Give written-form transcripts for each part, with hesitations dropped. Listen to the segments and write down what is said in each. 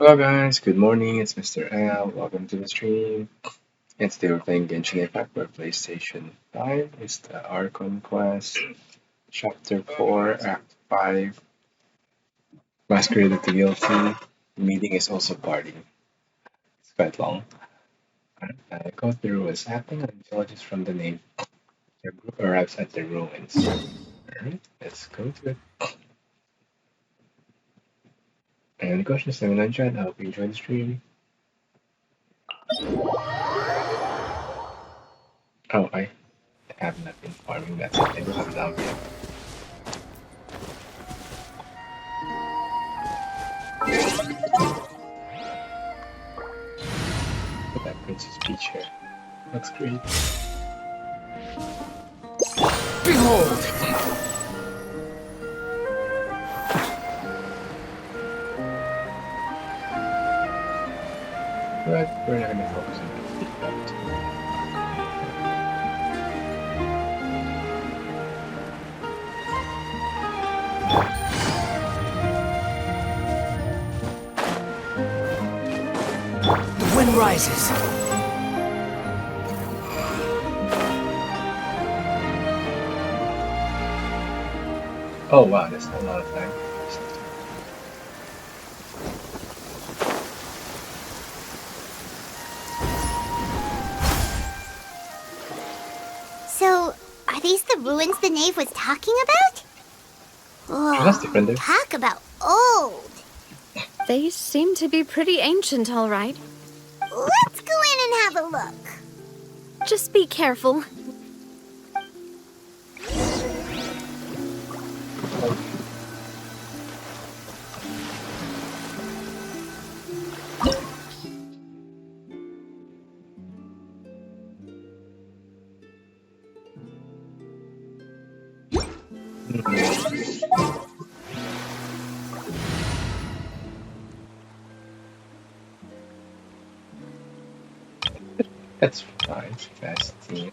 Hello guys, good morning. It's Mr. L. Welcome to the stream. And today we're playing Genshin Impact for PlayStation 5. It's the Archon quest, Chapter 4, Act 5, Masquerade of the Guilty. Meeting is also party. It's quite long. Go through what's happening until just from the name. Your group arrives at the ruins. Alright, let's go to it. And the question is 700. I hope you enjoy the stream. Oh, I have not been farming. That's it. I don't have enough yet. Look at that Princess Peach here. Looks great. Behold! But we're not gonna focus on that. The wind rises. Oh wow, that's a lot of time. So, are these the ruins the knave was talking about? Oh, that's different there. Talk about old. They seem to be pretty ancient, all right. Let's go in and have a look. Just be careful. That's fine. Fast team.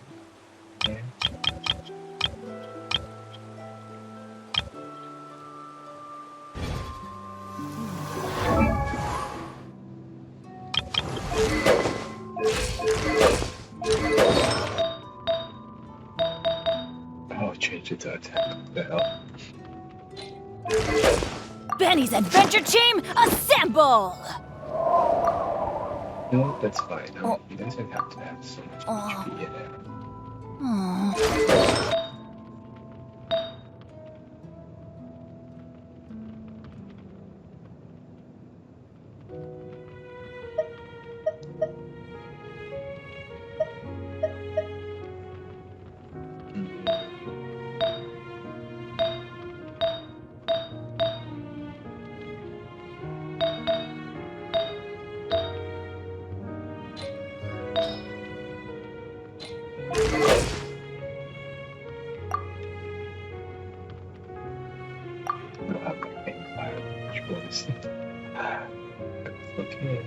Yeah. Oh, change it to attack. What the hell? Benny's adventure team, assemble! No, that's fine. He doesn't have to have so much HP in there. I don't have my fire, which was okay.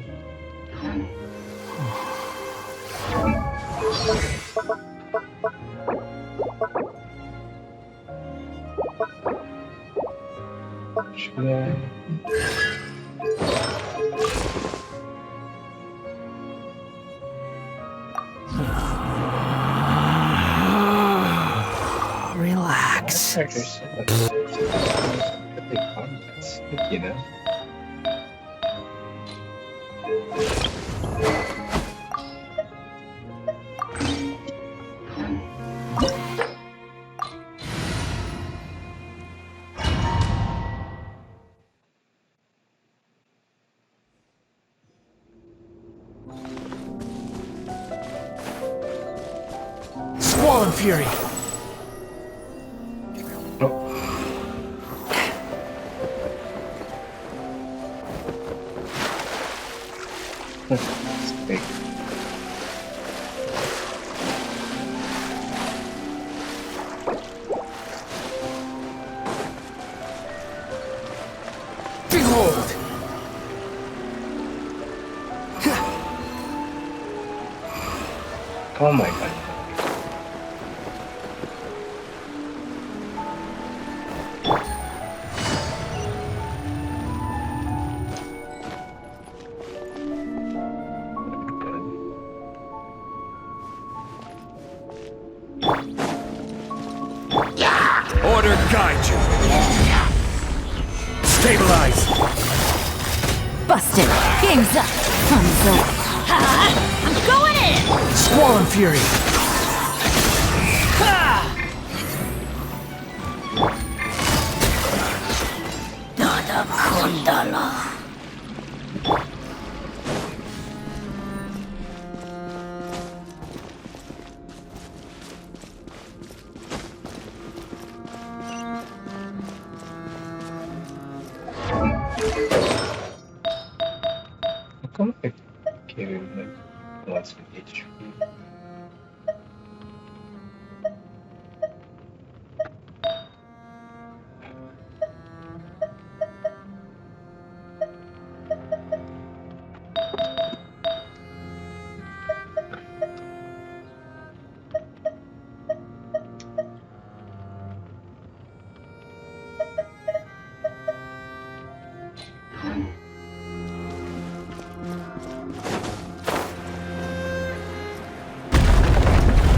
Should I? Relax. Characters, that's good, you know. Squall and Fury. Oh. It's big. Behold! Oh my god. guide you. Stabilize. Busted. Game's up. Fun's over. Ha! I'm going in! Squall Fury. Nada Kundala. How come I gave him like lots of HP?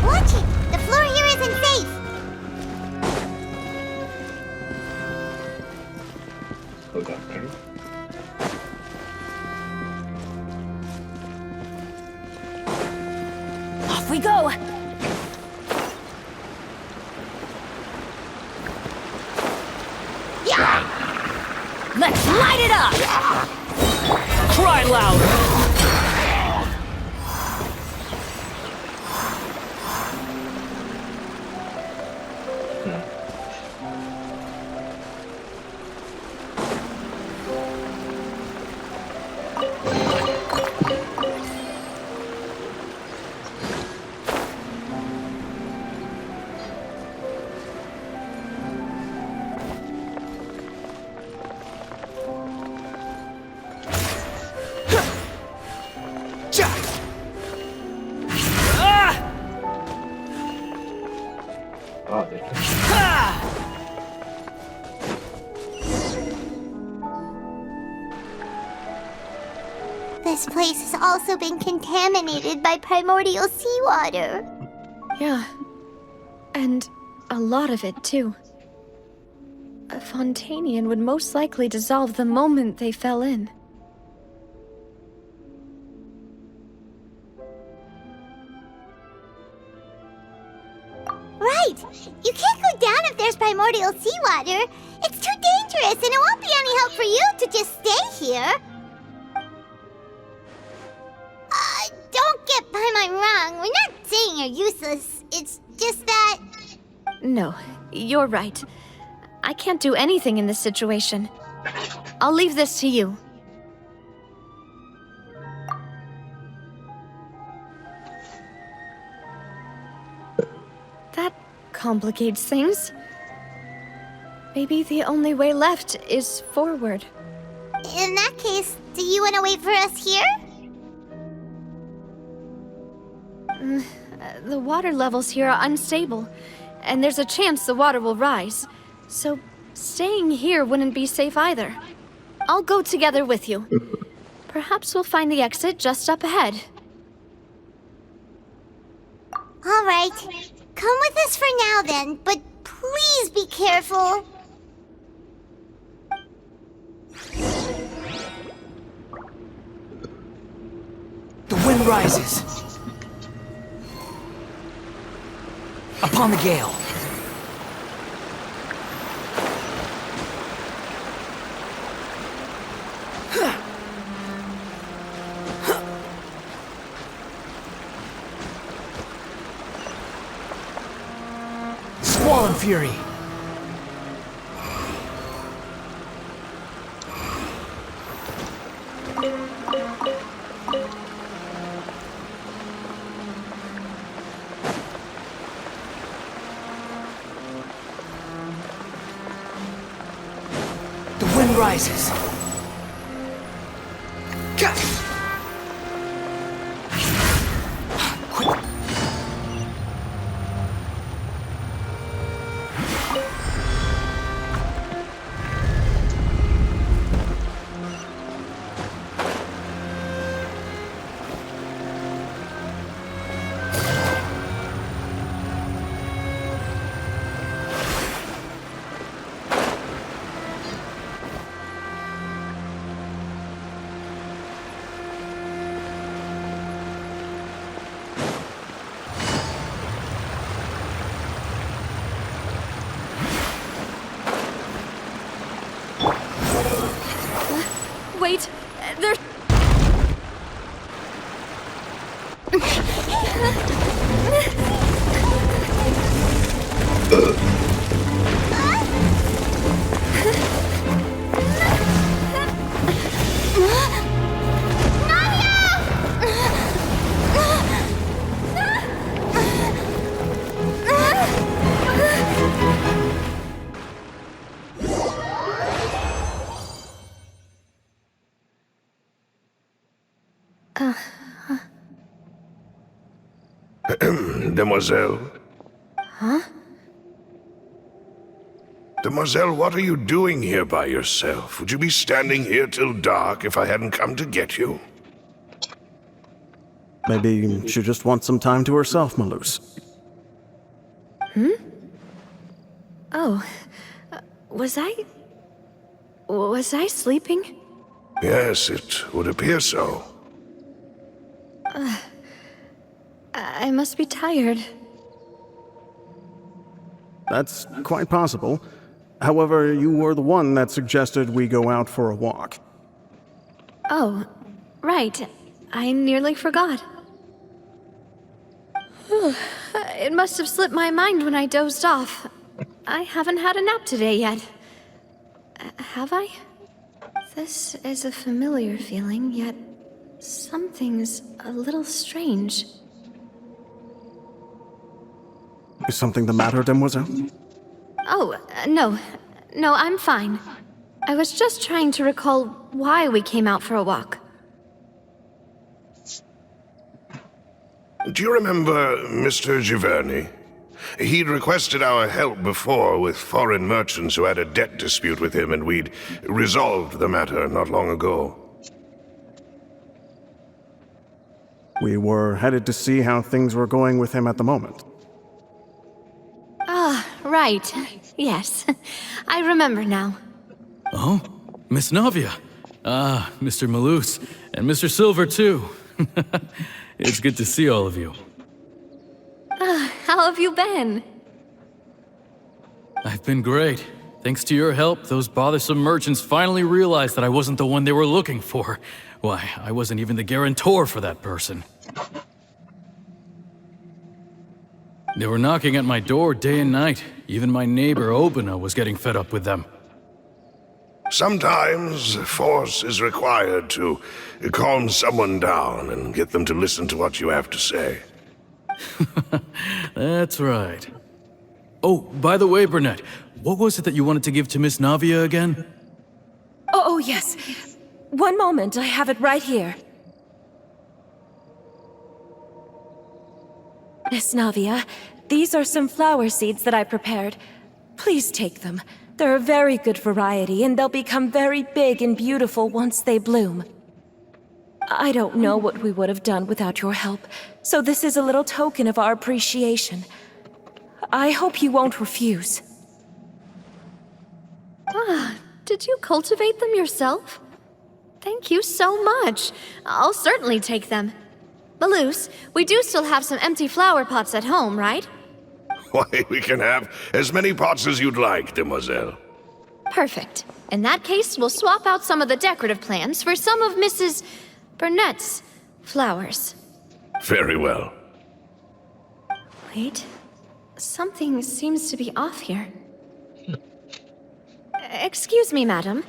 Watch it! The floor here isn't safe! Hold on, right? Off we go! Let's light it up! Cry louder. Oh, there. This place has also been contaminated by primordial seawater. Yeah. And a lot of it, too. A Fontanian would most likely dissolve the moment they fell in. Right! You can't go down if there's primordial seawater. It's too dangerous, and it won't be any help for you to just stay here. Don't get by my wrong. We're not saying you're useless. It's just that... No, you're right. I can't do anything in this situation. I'll leave this to you. That complicates things. Maybe the only way left is forward. In that case, do you want to wait for us here? The water levels here are unstable, and there's a chance the water will rise. So staying here wouldn't be safe either. I'll go together with you. Perhaps we'll find the exit just up ahead. All right. Come with us for now then, but please be careful. The wind rises. Upon the gale. Squall Fury. The wind rises. Quick. demoiselle. Huh? Demoiselle, what are you doing here by yourself? Would you be standing here till dark if I hadn't come to get you? Maybe she just wants some time to herself, Malus. Oh, was I sleeping? Yes, it would appear so. I must be tired. That's quite possible. However, you were the one that suggested we go out for a walk. Oh, right. I nearly forgot. It must have slipped my mind when I dozed off. I haven't had a nap today yet. Have I? This is a familiar feeling, yet something's a little strange. Is something the matter, demoiselle? Oh, no. No, I'm fine. I was just trying to recall why we came out for a walk. Do you remember Mr. Giverny? He'd requested our help before with foreign merchants who had a debt dispute with him, and we'd resolved the matter not long ago. We were headed to see how things were going with him at the moment. Ah, right. Yes. I remember now. Oh, Miss Navia. Ah, Mr. Malus. And Mr. Silver, too. It's good to see all of you. How have you been? I've been great. Thanks to your help, those bothersome merchants finally realized that I wasn't the one they were looking for. Why, I wasn't even the guarantor for that person. They were knocking at my door day and night. Even my neighbor, Obina, was getting fed up with them. Sometimes force is required to calm someone down and get them to listen to what you have to say. That's right. Oh, by the way, Burnett, what was it that you wanted to give to Miss Navia again? Oh, yes. One moment, I have it right here. Miss Navia, these are some flower seeds that I prepared. Please take them. They're a very good variety, and they'll become very big and beautiful once they bloom. I don't know what we would have done without your help, so this is a little token of our appreciation. I hope you won't refuse. Did you cultivate them yourself? Thank you so much. I'll certainly take them. Malus, we do still have some empty flower pots at home, right? Why, we can have as many pots as you'd like, demoiselle. Perfect. In that case, we'll swap out some of the decorative plants for some of Mrs. Burnett's flowers. Very well. Wait. Something seems to be off here. Excuse me, madam.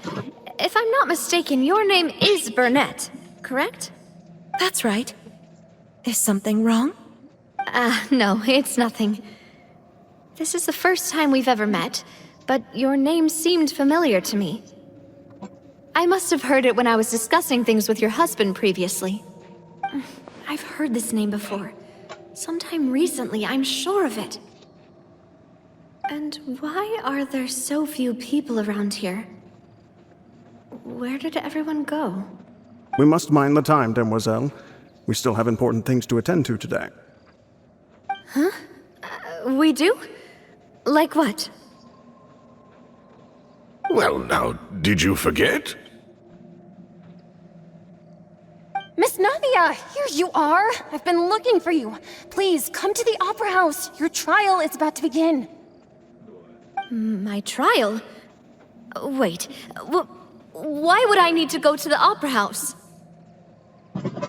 If I'm not mistaken, your name is Burnett, correct? That's right. Is something wrong? No, it's nothing. This is the first time we've ever met, but your name seemed familiar to me. I must have heard it when I was discussing things with your husband previously. I've heard this name before. Sometime recently, I'm sure of it. And why are there so few people around here? Where did everyone go? We must mind the time, demoiselle. We still have important things to attend to today. Huh? We do? Like what? Well, now, did you forget? Miss Navia, here you are! I've been looking for you. Please, come to the Opera House. Your trial is about to begin. My trial? Wait, why would I need to go to the Opera House?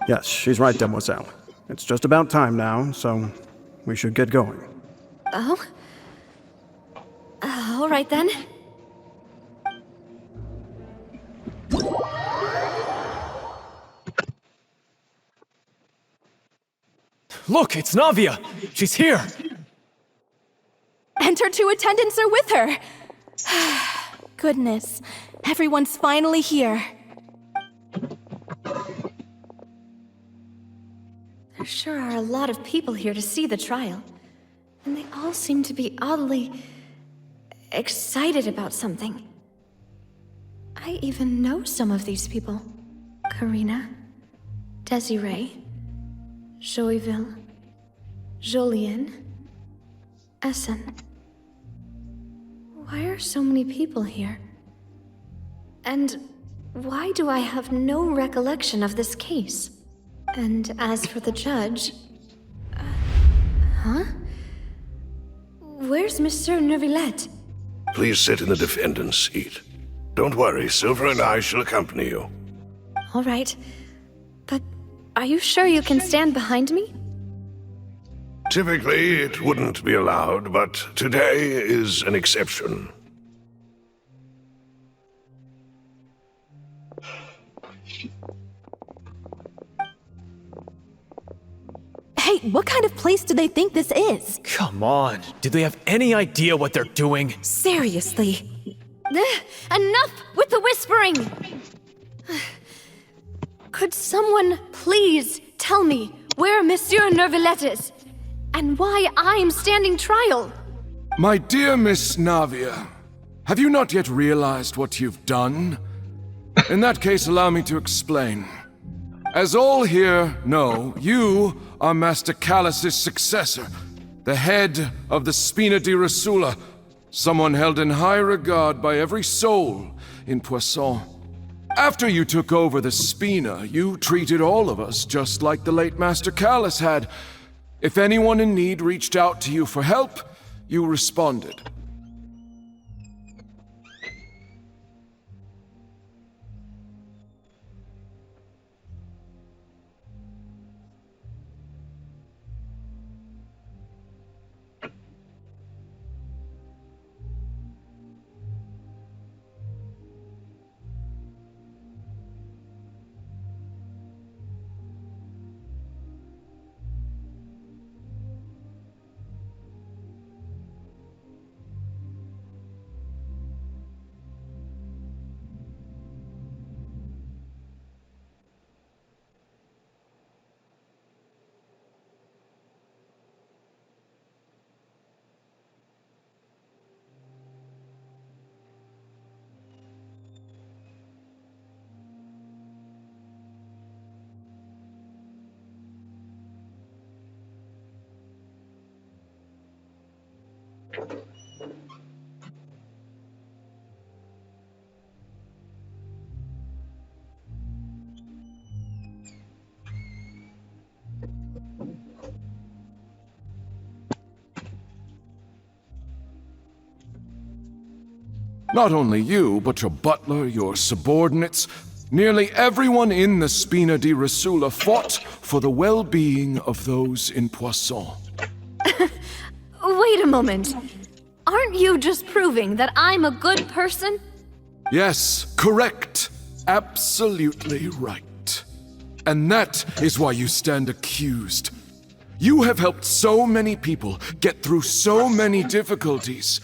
Yes, she's right, demoiselle. It's just about time now, so we should get going. Oh? All right then. Look, it's Navia! She's here! And her two attendants are with her! Goodness, everyone's finally here. There sure are a lot of people here to see the trial. And they all seem to be oddly excited about something. I even know some of these people. Karina, Desiree, Joyville, Jolien, Essen. Why are so many people here? And why do I have no recollection of this case? And as for the judge... huh? Where's Monsieur Neuvillette? Please sit in the defendant's seat. Don't worry, Silver and I shall accompany you. All right. But are you sure you can stand behind me? Typically, it wouldn't be allowed, but today is an exception. Hey, what kind of place do they think this is? Come on, do they have any idea what they're doing? Seriously. Enough with the whispering! Could someone please tell me where Monsieur Neuvillette is? And why I'm standing trial? My dear Miss Navia, have you not yet realized what you've done? In that case, allow me to explain. As all here know, you are Master Callus's successor, the head of the Spina di Rosula, someone held in high regard by every soul in Poisson. After you took over the Spina, you treated all of us just like the late Master Callus had. If anyone in need reached out to you for help, you responded. Not only you, but your butler, your subordinates, nearly everyone in the Spina di Rosula fought for the well-being of those in Poisson. Wait a moment. Aren't you just proving that I'm a good person? Yes, correct. Absolutely right. And that is why you stand accused. You have helped so many people get through so many difficulties.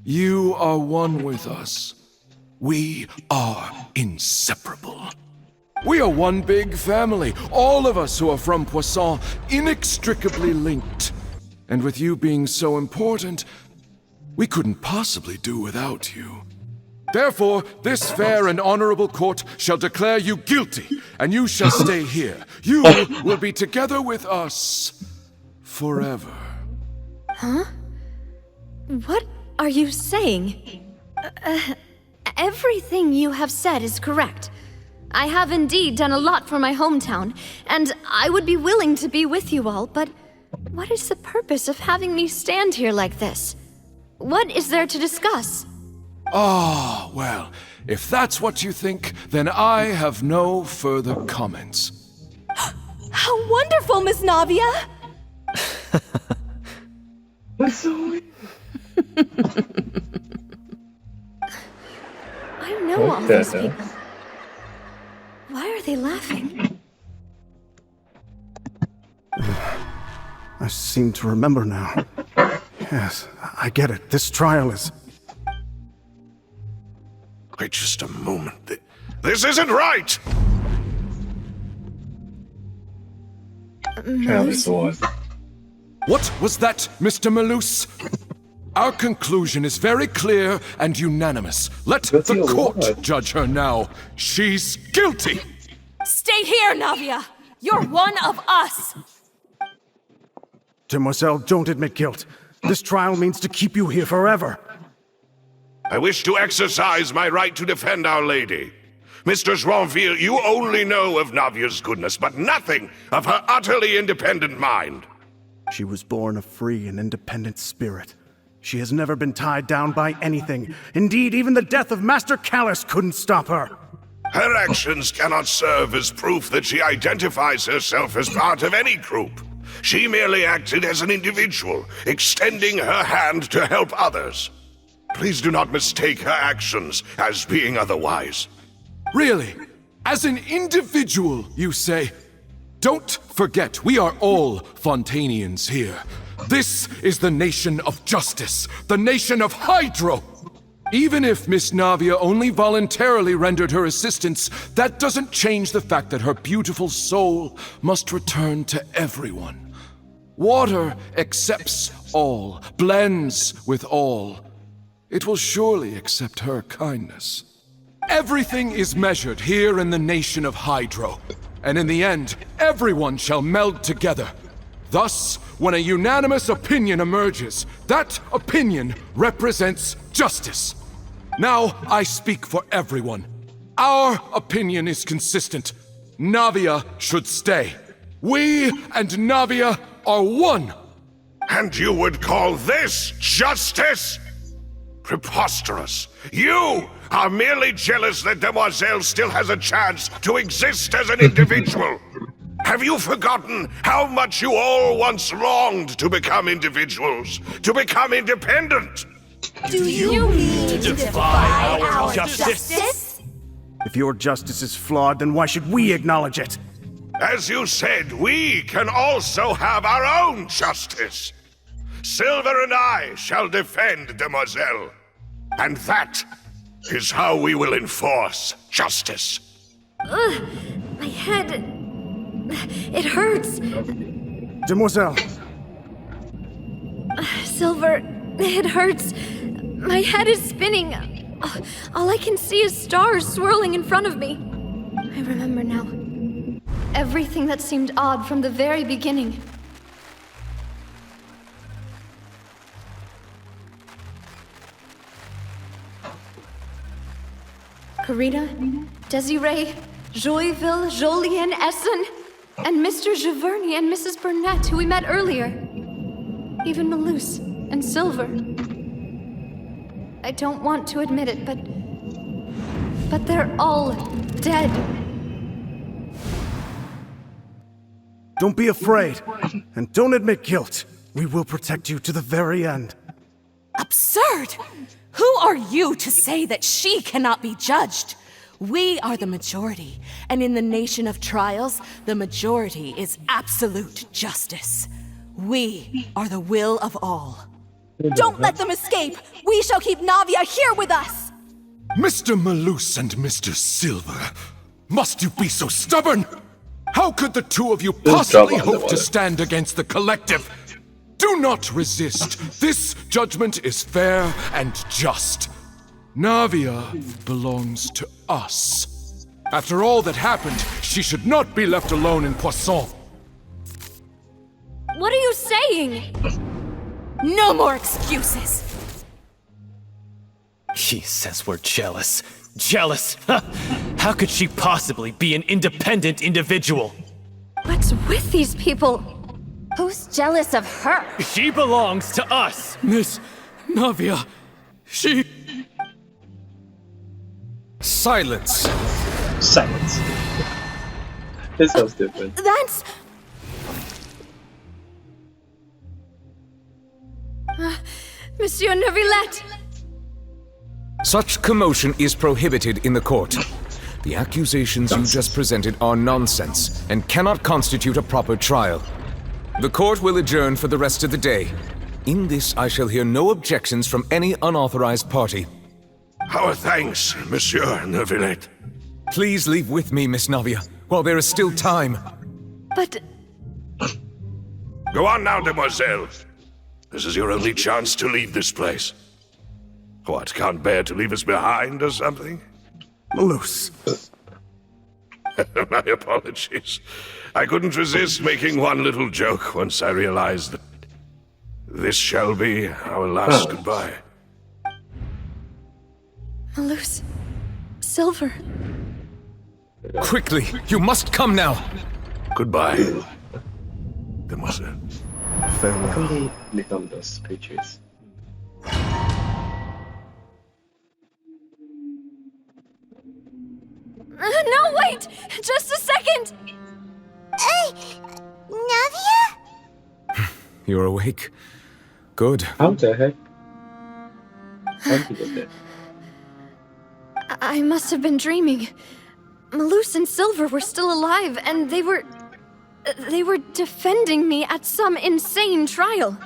You are one with us. We are inseparable. We are one big family, all of us who are from Poisson, inextricably linked. And with you being so important, we couldn't possibly do without you. Therefore, this fair and honorable court shall declare you guilty, and you shall stay here. You will be together with us forever. Huh? What are you saying? Everything you have said is correct. I have indeed done a lot for my hometown, and I would be willing to be with you all, but what is the purpose of having me stand here like this? What is there to discuss? Ah, well, if that's what you think, then I have no further comments. How wonderful, Miss Navia! That's so weird. I know all these people. Why are they laughing? I seem to remember now. Yes, I get it. This trial is... Wait just a moment. This isn't right! Kind of sword. What was that, Mr. Malus? Our conclusion is very clear and unanimous. Let the court judge her now. She's guilty! Stay here, Navia! You're one of us! Demoiselle, don't admit guilt. This trial means to keep you here forever. I wish to exercise my right to defend Our Lady. Mr. Joinville, you only know of Navia's goodness, but nothing of her utterly independent mind. She was born a free and independent spirit. She has never been tied down by anything. Indeed, even the death of Master Callus couldn't stop her. Her actions cannot serve as proof that she identifies herself as part of any group. She merely acted as an individual, extending her hand to help others. Please do not mistake her actions as being otherwise. Really? As an individual, you say? Don't forget, we are all Fontanians here. This is the nation of justice, the nation of Hydro. Even if Miss Navia only voluntarily rendered her assistance, that doesn't change the fact that her beautiful soul must return to everyone. Water accepts all, blends with all. It will surely accept her kindness. Everything is measured here in the nation of Hydro, and in the end, everyone shall meld together. Thus, when a unanimous opinion emerges, that opinion represents justice. Now, I speak for everyone. Our opinion is consistent. Navia should stay. We and Navia are one. And you would call this justice? Preposterous. You are merely jealous that Demoiselle still has a chance to exist as an individual. Have you forgotten how much you all once longed to become individuals, to become independent? Do you mean to defy our justice? If your justice is flawed, then why should we acknowledge it? As you said, we can also have our own justice. Silver and I shall defend Demoiselle. And that is how we will enforce justice. My head... It hurts. Demoiselle! Silver, it hurts. My head is spinning. All I can see is stars swirling in front of me. I remember now. Everything that seemed odd from the very beginning. Karina, Desiree, Joyville, Jolien, Essen, and Mr. Giverny and Mrs. Burnett, who we met earlier. Even Malus and Silver. I don't want to admit it, but they're all dead. Don't be afraid, and don't admit guilt. We will protect you to the very end. Absurd! Who are you to say that she cannot be judged? We are the majority, and in the nation of trials, the majority is absolute justice. We are the will of all. Don't let them escape! We shall keep Navia here with us! Mr. Malus and Mr. Silver, must you be so stubborn? How could the two of you possibly hope to stand against the collective? Do not resist. This judgment is fair and just. Navia belongs to us. After all that happened, she should not be left alone in Poisson. What are you saying? No more excuses! She says we're jealous. Jealous? How could she possibly be an independent individual? What's with these people? Who's jealous of her? She belongs to us! Miss Navia, she... Silence. Silence. This sounds different. That's... Monsieur Neuvillette! Such commotion is prohibited in the court. The accusations you just presented are nonsense and cannot constitute a proper trial. The court will adjourn for the rest of the day. In this, I shall hear no objections from any unauthorized party. Our thanks, Monsieur Go on now, demoiselle. This is your only chance to leave this place. What, can't bear to leave us behind or something? Malus. My apologies. I couldn't resist making one little joke once I realized that this shall be our last goodbye. Malus. Silver. Quickly, you must come now. Goodbye, demoiselle. Farewell. How can they become those creatures? No, wait! Just a second! Navia? You're awake. Good. How the heck? How did you get there? I must have been dreaming. Malus and Silver were still alive, and they were defending me at some insane trial.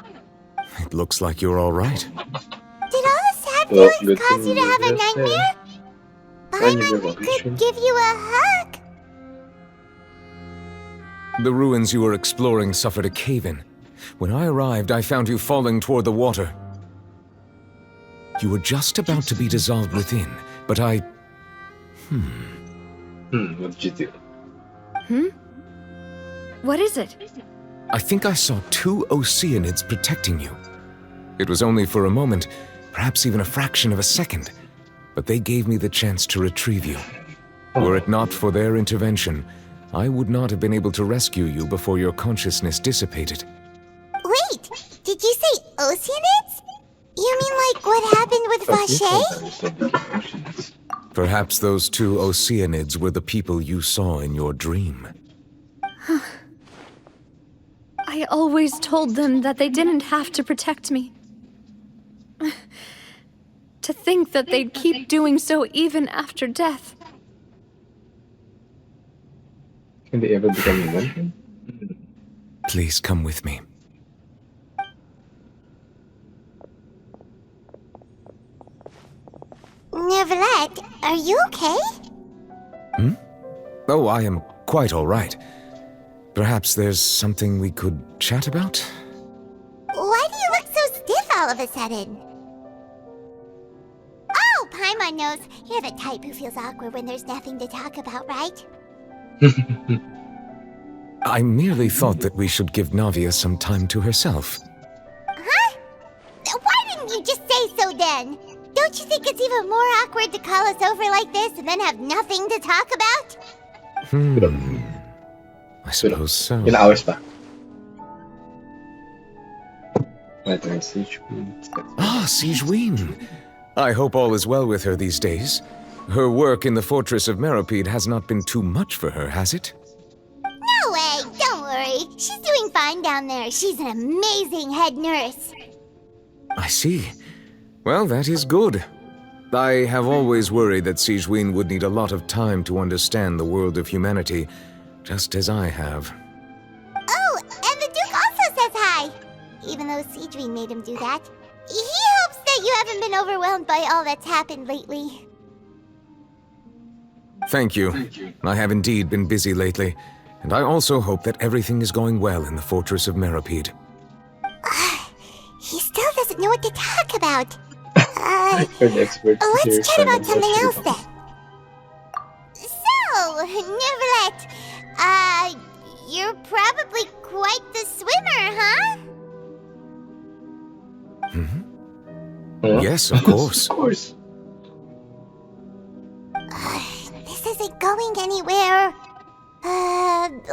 It looks like you're all right. Did all the sad Well, feelings good cause you to thing have a you're just nightmare? I Find might your could revolution. give you a hug. The ruins you were exploring suffered a cave-in. When I arrived, I found you falling toward the water. You were just about to be dissolved within, but I... What did you do? What is it? I think I saw 2 Oceanids protecting you. It was only for a moment, perhaps even a fraction of a second, but they gave me the chance to retrieve you. Were it not for their intervention, I would not have been able to rescue you before your consciousness dissipated. Wait, did you say Oceanids? You mean like what happened with Vache? Perhaps those 2 Oceanids were the people you saw in your dream. I always told them that they didn't have to protect me. To think that they'd keep doing so even after death. Can they ever become human? Please come with me. Neverlet, are you okay? Oh, I am quite all right. Perhaps there's something we could chat about? Why do you look so stiff all of a sudden? Oh, Paimon knows. You're the type who feels awkward when there's nothing to talk about, right? I merely thought that we should give Navia some time to herself. Huh? Why didn't you just say so then? Don't you think it's even more awkward to call us over like this and then have nothing to talk about? I suppose so. Ilang hours pa? Wait, message. Ah, Sigewin. I hope all is well with her these days. Her work in the Fortress of Meropide has not been too much for her, has it? No way, don't worry. She's doing fine down there. She's an amazing head nurse. I see. Well, that is good. I have always worried that Sigewin would need a lot of time to understand the world of humanity, just as I have. Oh, and the Duke also says hi. Even though Sigewin made him do that. He hopes that you haven't been overwhelmed by all that's happened lately. Thank you. I have indeed been busy lately, and I also hope that everything is going well in the Fortress of Meropide. He still doesn't know what to talk about. You're the expert here, Let's chat about Simon. something else then. So, Neverlet, you're probably quite the swimmer, huh? Huh? Yes, of course. Of course. This isn't going anywhere.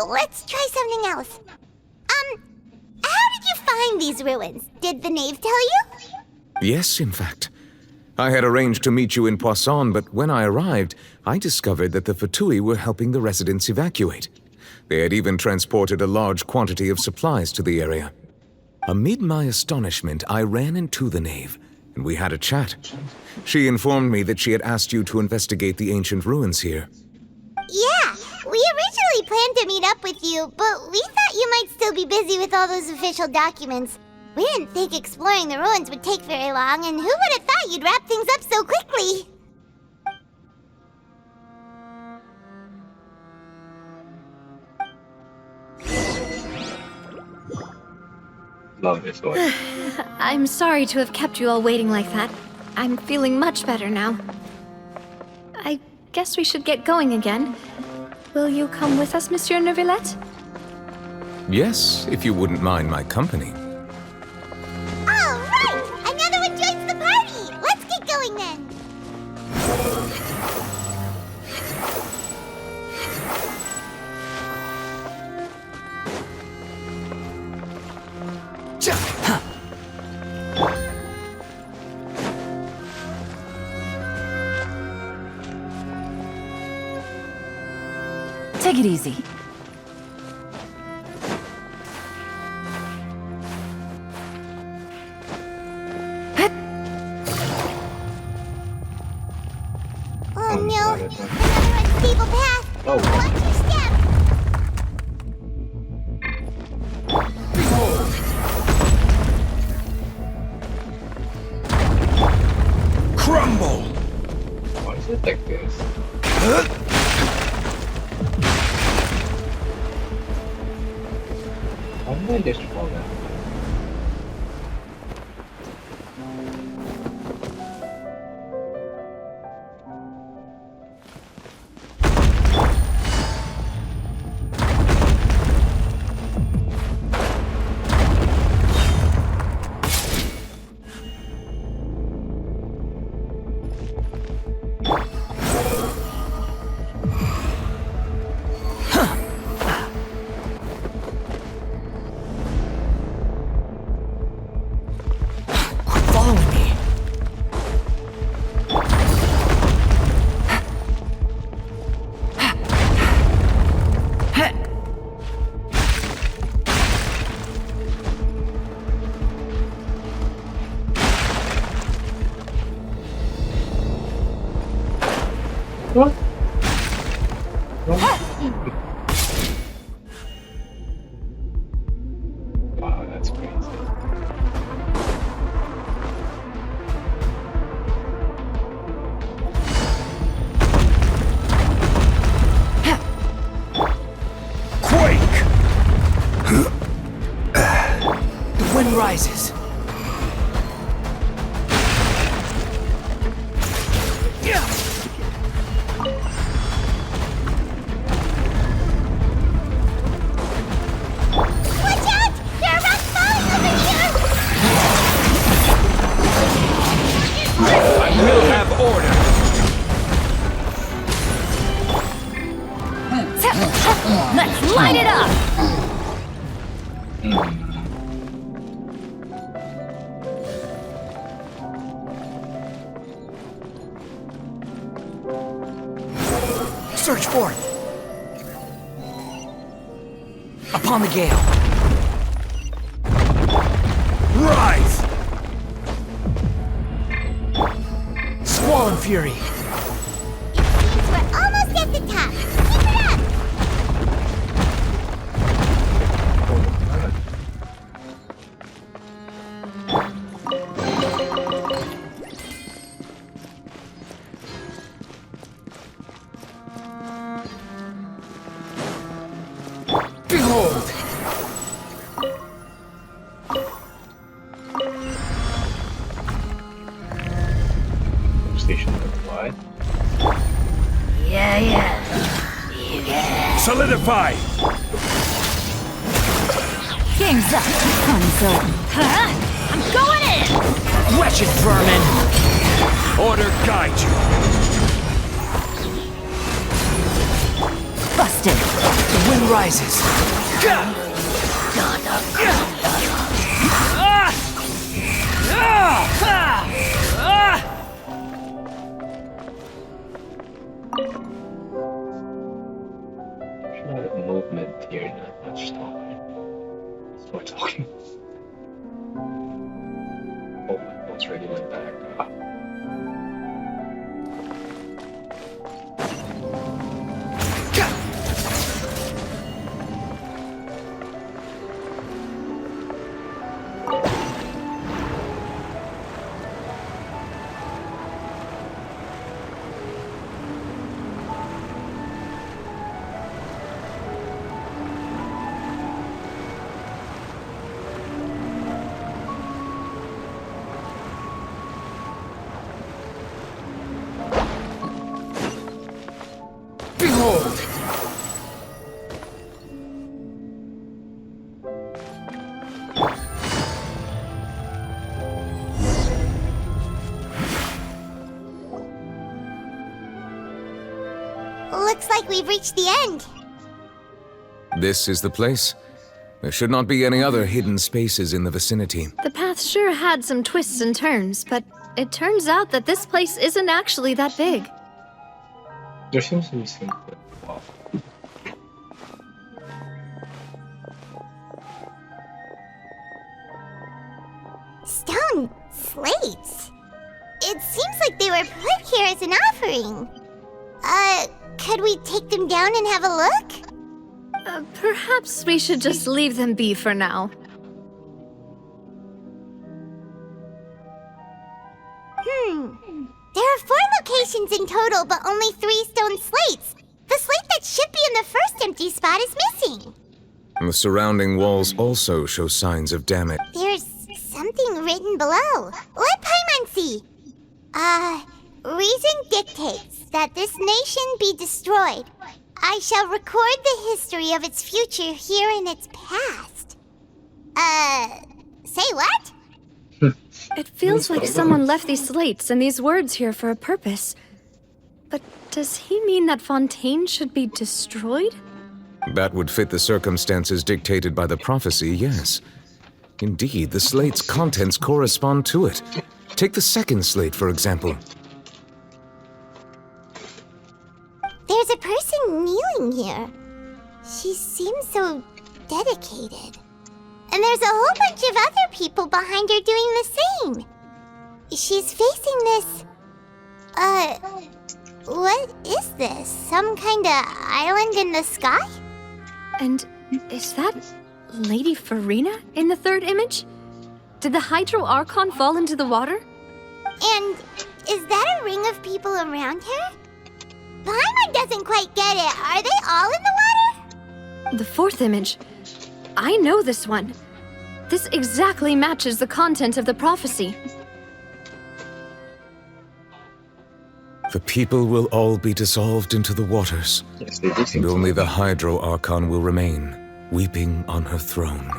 Let's try something else. How did you find these ruins? Did the knave tell you? Yes, in fact. I had arranged to meet you in Poisson, but when I arrived, I discovered that the Fatui were helping the residents evacuate. They had even transported a large quantity of supplies to the area. Amid my astonishment, I ran into the knave, and we had a chat. She informed me that she had asked you to investigate the ancient ruins here. Yeah, we originally planned to meet up with you, but we thought you might still be busy with all those official documents. We didn't think exploring the ruins would take very long, and who would have thought you'd wrap things up so quickly? Love this one. I'm sorry to have kept you all waiting like that. I'm feeling much better now. I guess we should get going again. Will you come with us, Monsieur Neuvillette? Yes, if you wouldn't mind my company. All right! Another one joins the party! Let's get going then! Take it easy. Oh no! Another unstable path! Oh. Watch your step! Crumble! Why is it like this? Why did I just fall down? Following me. What? Wow, that's crazy. Quake! The wind rises. Watch out! There are rocks falling over here! I will have order. Let's light it up! Search forth. Upon the gale. Rise! Squall and fury. Seems we're almost at the top. Keep it up! Behold! Station wide. Solidify! Game's up. I'm going in! Wretched vermin! Order guide you! Busted. The wind rises. There's a lot of movement here, not much talking. It's more talking. Oh, my notes already went back. Ah. like we've reached the end. This is the place. There should not be any other hidden spaces in the vicinity. The path sure had some twists and turns, but it turns out that this place isn't actually that big. There seems to be something. Wow. Stone slates? It seems like they were put here as an offering. Could we take them down and have a look? Perhaps we should just leave them be for now. There are 4 locations in total, but only 3 stone slates. The slate that should be in the first empty spot is missing. The surrounding walls also show signs of damage. There's something written below. Let Paimon see. Reason dictates that this nation be destroyed. I shall record the history of its future here in its past. Say what? It feels like someone left these slates and these words here for a purpose. But does he mean that Fontaine should be destroyed? That would fit the circumstances dictated by the prophecy, yes. Indeed, the slate's contents correspond to it. Take the second slate, for example. There's a person kneeling here. She seems so dedicated. And there's a whole bunch of other people behind her doing the same. She's facing this... what is this? Some kind of island in the sky? And is that Lady Farina in the third image? Did the Hydro Archon fall into the water? And is that a ring of people around her? Paimon doesn't quite get it. Are they all in the water? The fourth image. I know this one. This exactly matches the content of the prophecy. The people will all be dissolved into the waters, Yes, they do seem and to only like the it. Hydro Archon will remain, weeping on her throne.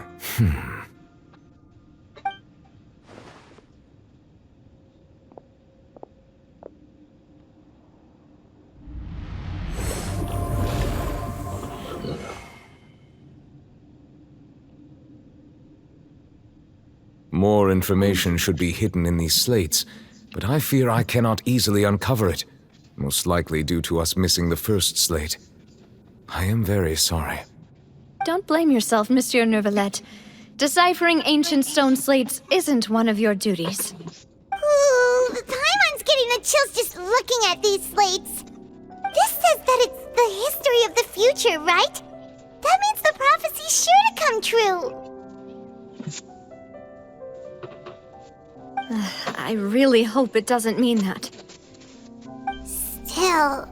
More information should be hidden in these slates, but I fear I cannot easily uncover it, most likely due to us missing the first slate. I am very sorry. Don't blame yourself, Monsieur Neuvillette. Deciphering ancient stone slates isn't one of your duties. Ooh, Paimon's getting the chills just looking at these slates. This says that it's the history of the future, right? That means the prophecy's sure to come true. I really hope it doesn't mean that. Still,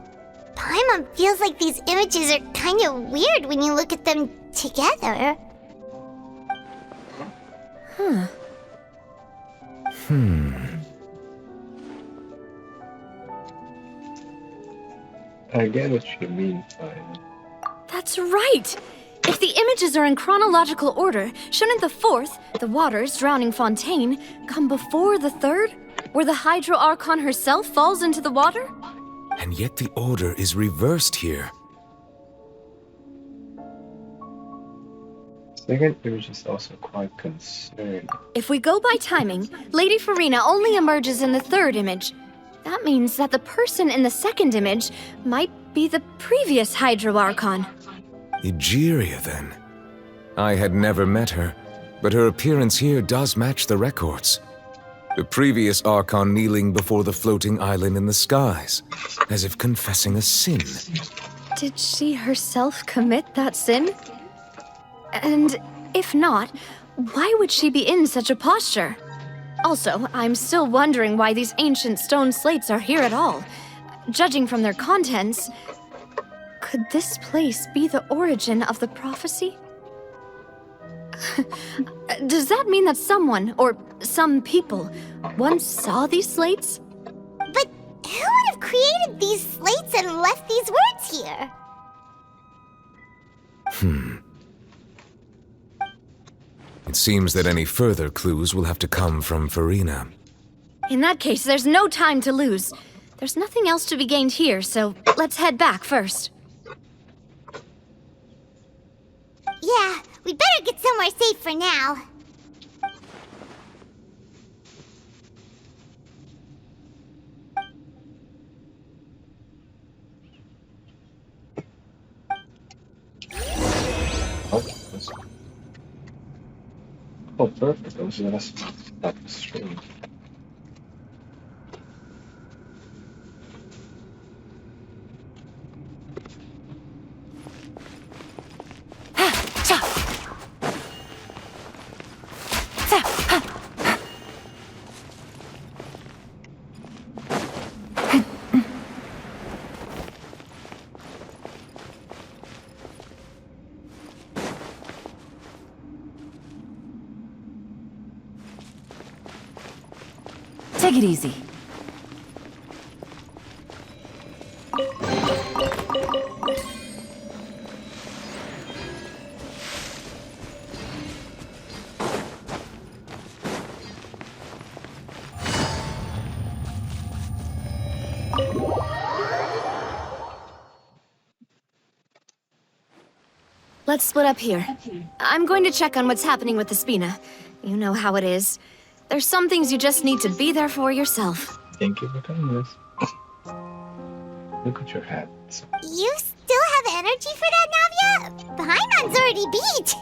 Paimon feels like these images are kind of weird when you look at them together. I get what you mean by it. That's right! If the images are in chronological order, shouldn't the fourth, the waters drowning Fontaine, come before the third, where the Hydro Archon herself falls into the water? And yet the order is reversed here. Second image is also quite concerning. If we go by timing, Lady Farina only emerges in the third image. That means that the person in the second image might be the previous Hydro Archon. Egeria, then. I had never met her, but her appearance here does match the records. The previous Archon kneeling before the floating island in the skies, as if confessing a sin. Did she herself commit that sin? And if not, why would she be in such a posture? Also, I'm still wondering why these ancient stone slates are here at all. Judging from their contents, could this place be the origin of the prophecy? Does that mean that someone, or some people, once saw these slates? But who would have created these slates and left these words here? It seems that any further clues will have to come from Farina. In that case, there's no time to lose. There's nothing else to be gained here, so let's head back first. Yeah, we better get somewhere safe for now. Oh, that's... oh, perfect. I was gonna stop the stream. Take it easy. Let's split up here. I'm going to check on what's happening with the Spina. You know how it is. There's some things you just need to be there for yourself. Thank you for doing this. Look at your hat. You still have energy for that, Navia? Paimon's already beat.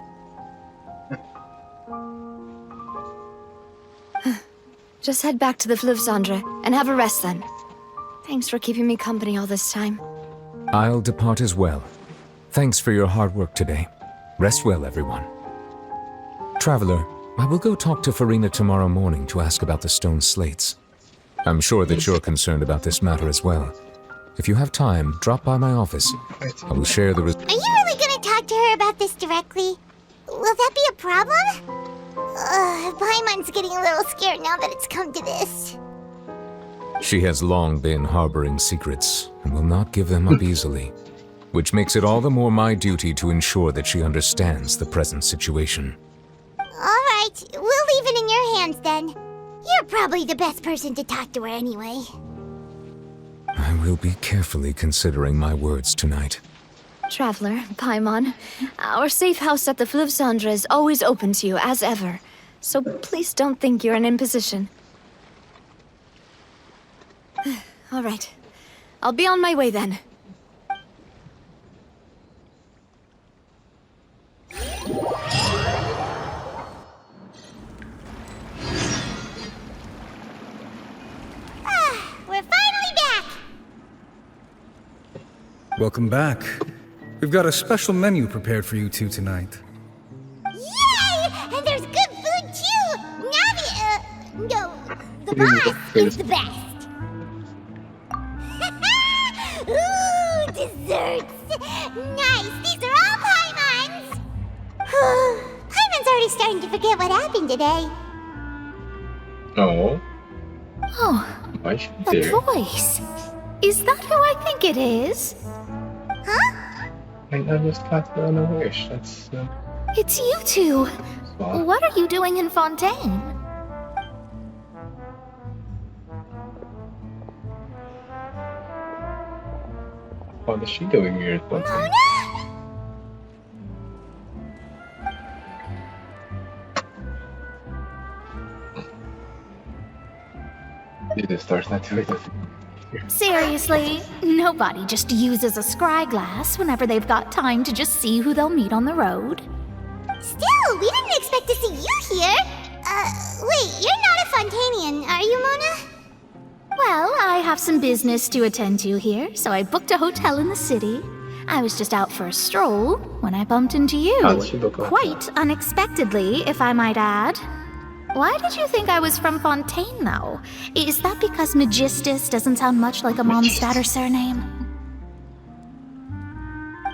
Just head back to the Fleuve Cendre and have a rest then. Thanks for keeping me company all this time. I'll depart as well. Thanks for your hard work today. Rest well, everyone. Traveler, I will go talk to Farina tomorrow morning to ask about the stone slates. I'm sure that you're concerned about this matter as well. If you have time, drop by my office. I will share the Are you really gonna talk to her about this directly? Will that be a problem? Paimon's getting a little scared now that it's come to this. She has long been harboring secrets and will not give them up easily, which makes it all the more my duty to ensure that she understands the present situation. Alright, we'll leave it in your hands then. You're probably the best person to talk to her anyway. I will be carefully considering my words tonight. Traveler, Paimon, our safe house at the Fleuve Cendre is always open to you as ever. So please don't think you're an imposition. Alright. I'll be on my way then. We're finally back! Welcome back. We've got a special menu prepared for you two tonight. Yay! And there's good food too! No, the boss is the best! Ooh, desserts! Nice! These are all Paimon's! Paimon's already starting to forget what happened today. Oh. Oh, Why should that there? voice. Is that who I think it is? Huh? I just got on a wish. That's It's you two. well. What are you doing in Fontaine? What is she doing here? Mona? It starts not doing it. Seriously, nobody just uses a scry glass whenever they've got time to just see who they'll meet on the road. Still, we didn't expect to see you here. Wait, you're not a Fontanian, are you, Mona? Well, I have some business to attend to here, so I booked a hotel in the city. I was just out for a stroll when I bumped into you. How'd she look like Quite unexpectedly, if I might add. Why did you think I was from Fontaine, though? Is that because Magistus doesn't sound much like a Mondstadt surname?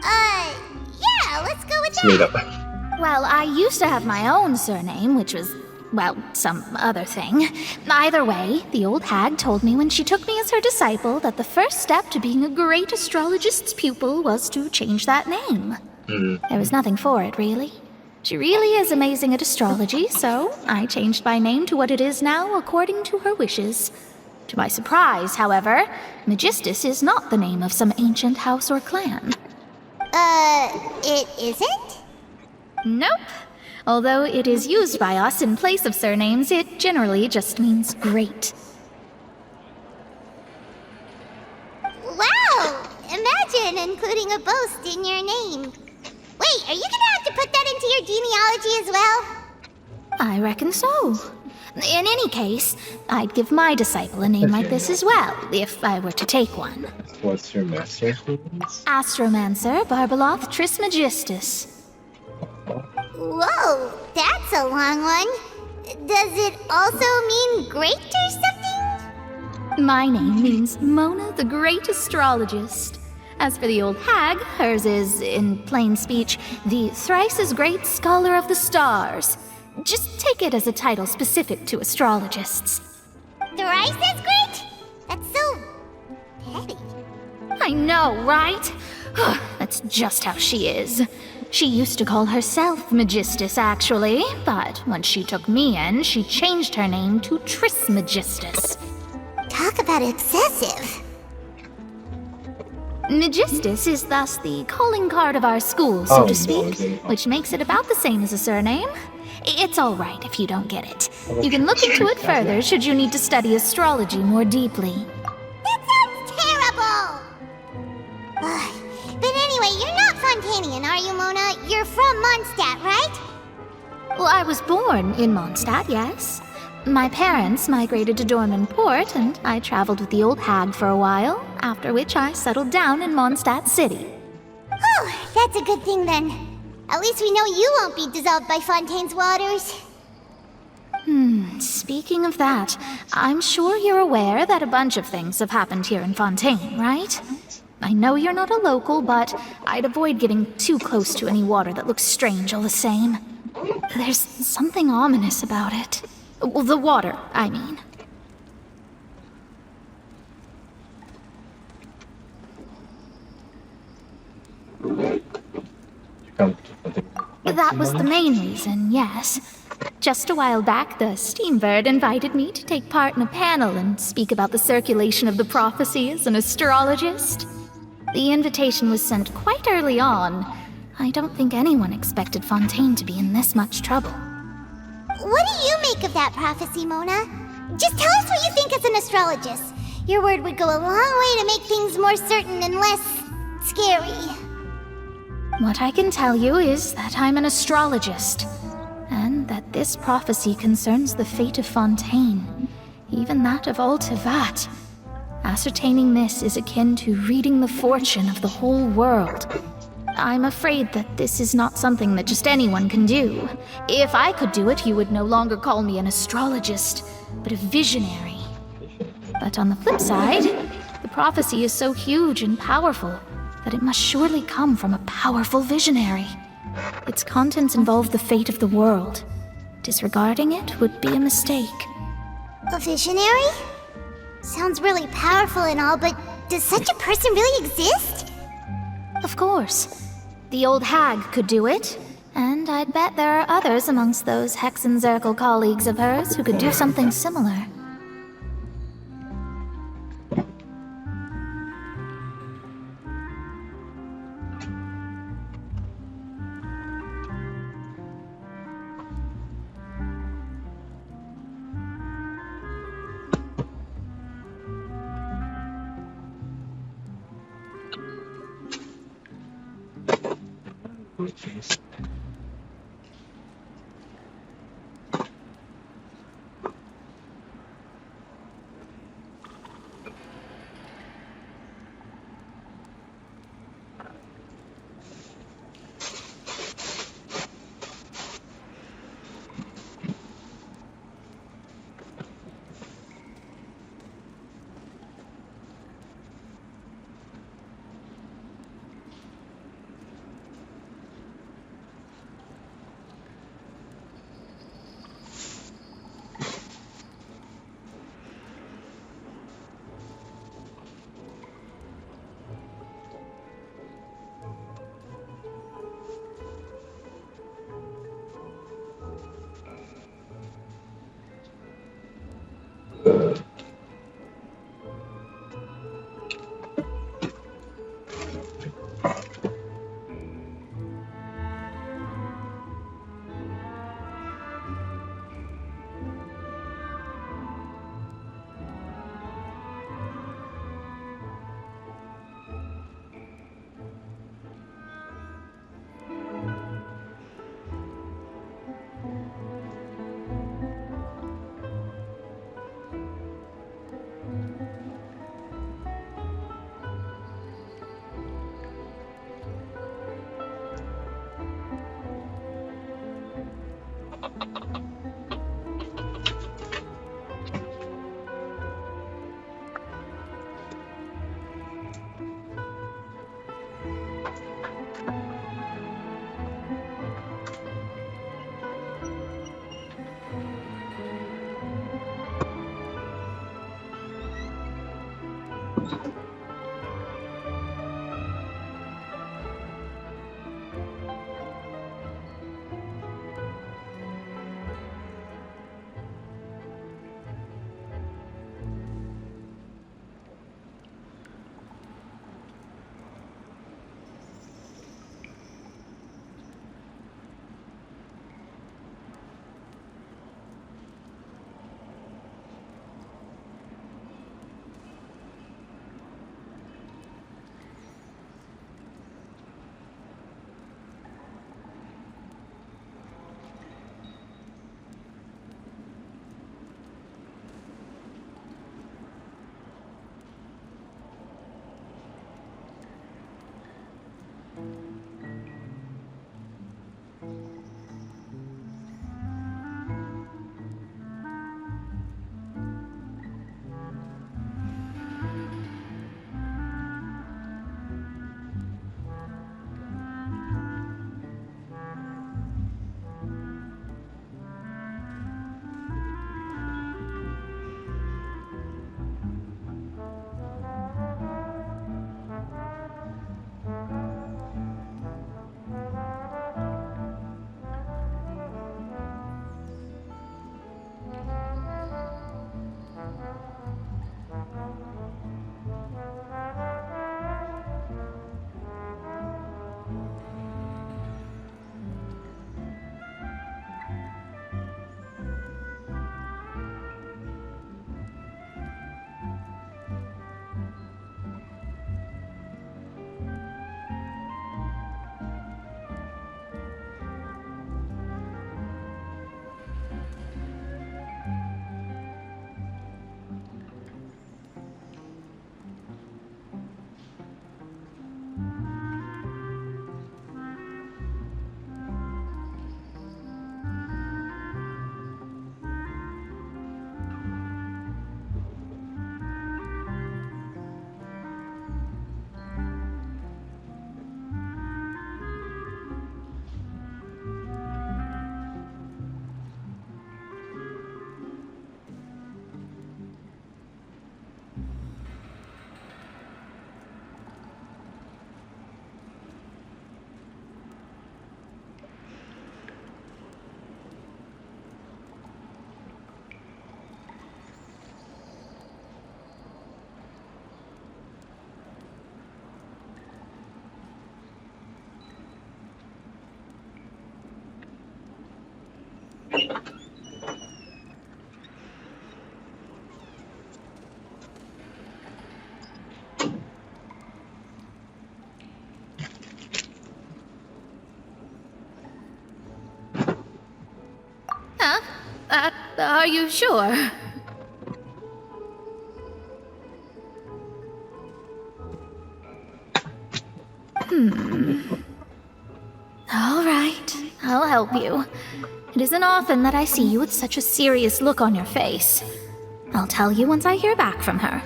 Yeah, let's go with It's made that. up. Well, I used to have my own surname, which was, well, some other thing. Either way, the old hag told me when she took me as her disciple that the first step to being a great astrologist's pupil was to change that name. There was nothing for it, really. She really is amazing at astrology, so I changed my name to what it is now according to her wishes. To my surprise, however, Magistus is not the name of some ancient house or clan. It isn't? Nope. Although it is used by us in place of surnames, it generally just means great. Wow! Imagine including a boast in your name. Wait, are you gonna have to put that into your genealogy as well? I reckon so. In any case, I'd give my disciple a name like this as well, if I were to take one. What's your master's name? Astromancer Barbeloth Trismegistus. Whoa, that's a long one. Does it also mean great or something? My name means Mona the Great Astrologist. As for the old hag, hers is, in plain speech, the thrice as great Scholar of the Stars. Just take it as a title specific to astrologists. Thrice as great? That's so petty. I know, right? That's just how she is. She used to call herself Magistus, actually, but when she took me in, she changed her name to Trismegistus. Talk about excessive. Magistus is thus the calling card of our school, so to speak, which makes it about the same as a surname. It's all right if you don't get it. You can look into it further should you need to study astrology more deeply. That sounds terrible! But anyway, you're not Fontanian, are you, Mona? You're from Mondstadt, right? Well, I was born in Mondstadt, yes. My parents migrated to Dorman Port, and I traveled with the old hag for a while, after which I settled down in Mondstadt City. Oh, that's a good thing then. At least we know you won't be dissolved by Fontaine's waters. Speaking of that, I'm sure you're aware that a bunch of things have happened here in Fontaine, right? I know you're not a local, but I'd avoid getting too close to any water that looks strange all the same. There's something ominous about it. Well, the water, I mean. That was the main reason, yes. Just a while back, the Steambird invited me to take part in a panel and speak about the circulation of the prophecy as an astrologist. The invitation was sent quite early on. I don't think anyone expected Fontaine to be in this much trouble. What do you make of that prophecy, Mona? Just tell us what you think as an astrologist. Your word would go a long way to make things more certain and less scary. What I can tell you is that I'm an astrologist, and that this prophecy concerns the fate of Fontaine, even that of all Tevat. Ascertaining this is akin to reading the fortune of the whole world. I'm afraid that this is not something that just anyone can do. If I could do it, you would no longer call me an astrologist, but a visionary. But on the flip side, the prophecy is so huge and powerful that it must surely come from a powerful visionary. Its contents involve the fate of the world. Disregarding it would be a mistake. A visionary? Sounds really powerful and all, but does such a person really exist? Of course. The old hag could do it, and I'd bet there are others amongst those Hexenzirkel colleagues of hers who could do something similar. Huh? Are you sure? All right, I'll help you. It isn't often that I see you with such a serious look on your face. I'll tell you once I hear back from her.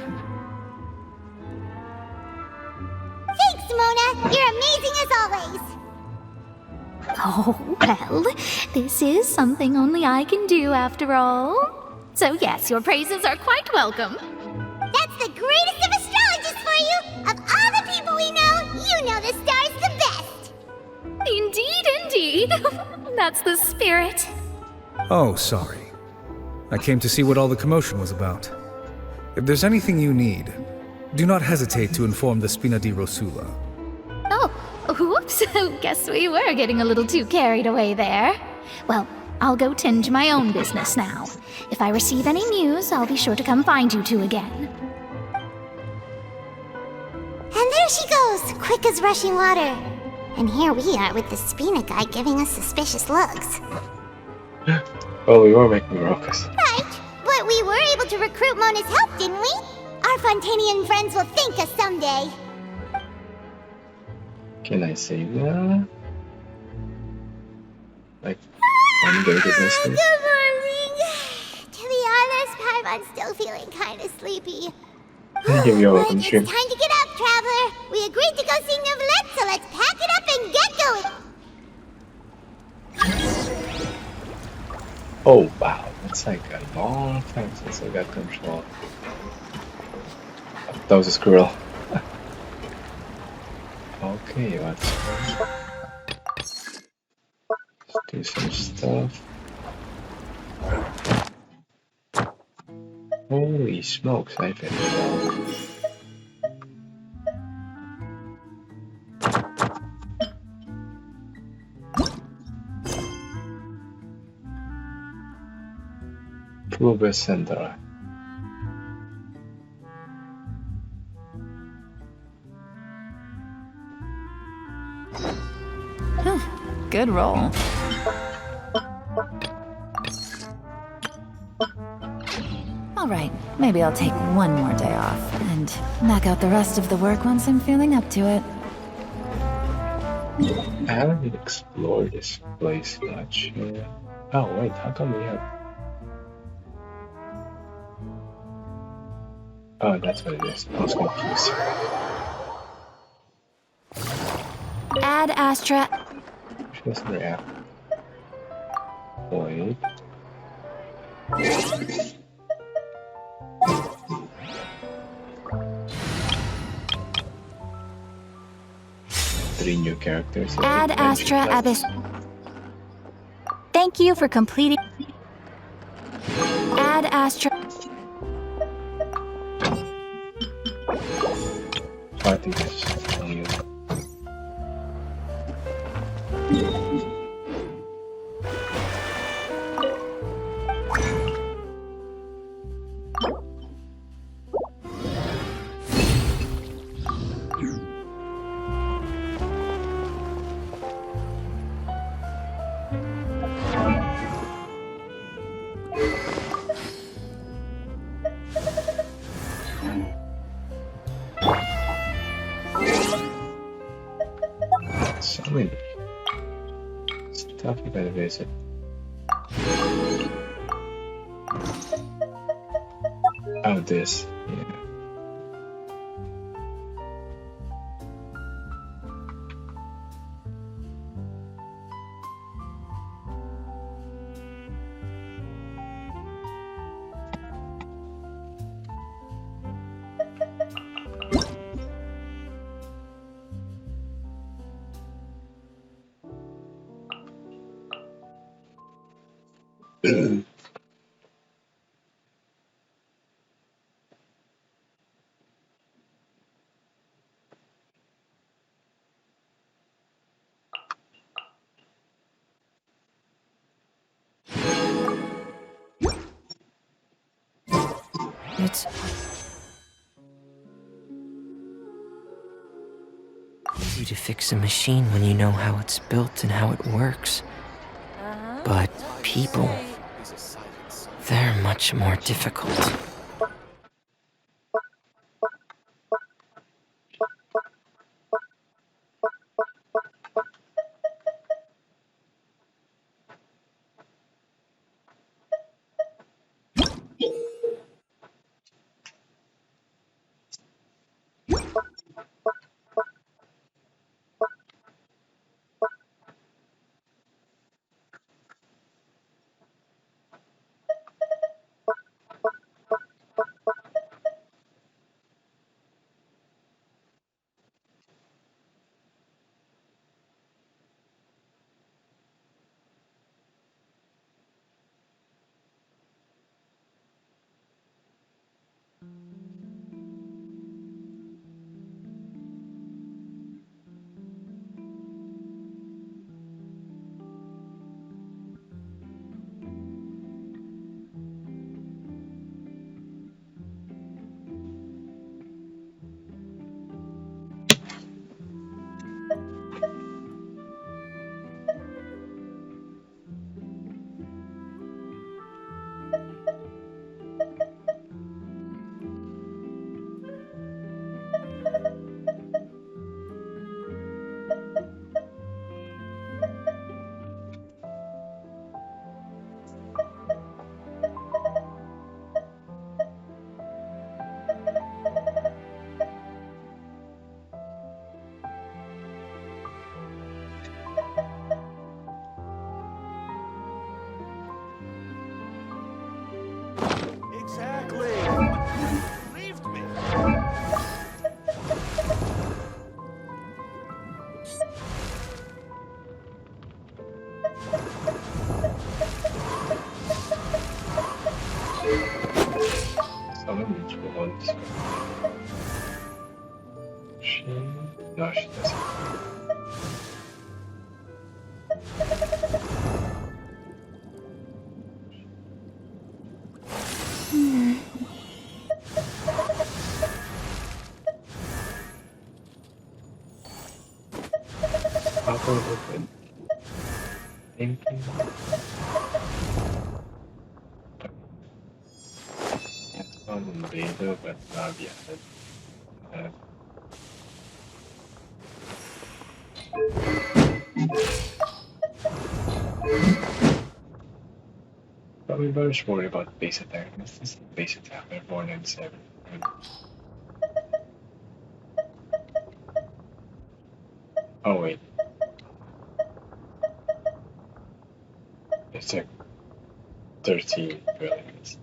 Thanks, Mona. You're amazing as always. Oh, well, this is something only I can do after all. So yes, your praises are quite welcome. That's the greatest of astrologists for you. Of all the people we know, you know the star's the best. Indeed, indeed. That's the spirit. Oh, sorry. I came to see what all the commotion was about. If there's anything you need, do not hesitate to inform the Spina di Rosula. Oh, whoops. Guess we were getting a little too carried away there. Well, I'll go tend to my own business now. If I receive any news, I'll be sure to come find you two again. And there she goes, quick as rushing water. And here we are with the Spina guy giving us suspicious looks. Well, we were making ruckus. Right, but we were able to recruit Mona's help, didn't we? Our Fontanian friends will thank us someday. Can I save that? Like, I'm going to do this thing. Good morning. To be honest, Paimon's still feeling kind of sleepy. Give you a But welcome it's stream. time to get up, traveler. We agreed to go see Neuvillette, so let's pack it up and get going. Oh wow, it's like a long time since I got control. That was a squirrel. Okay, let's do some stuff. Holy smokes, I finished. Clube Central. Good roll. All right, maybe I'll take one more day off and knock out the rest of the work once I'm feeling up to it. I haven't explored this place much. Oh wait, how come we have... Oh, that's what it is. I was confused. Ad Astra. Which was the app? Wait. Three new characters. Ad Astra Abyss. Thank you for completing. Ad Astra. I think that's just new. So many stuff you gotta visit. Oh, this. Yeah. It's easy to fix a machine when you know how it's built and how it works. But people, they're much more difficult. Someone needs one. No, she doesn't. I'll open. Thinking. It's on beta, but not yet. Probably better just worry about base attack. This is base attack. They're born in 7. Oh wait. It's like 13 brilliance.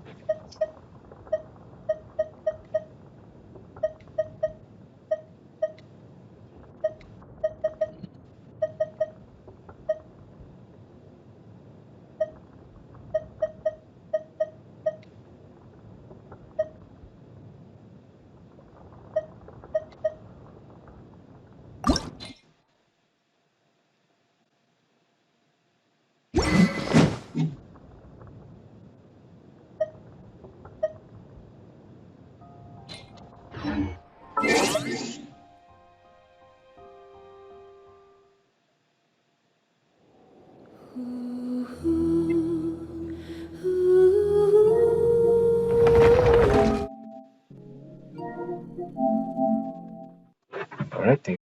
Alright,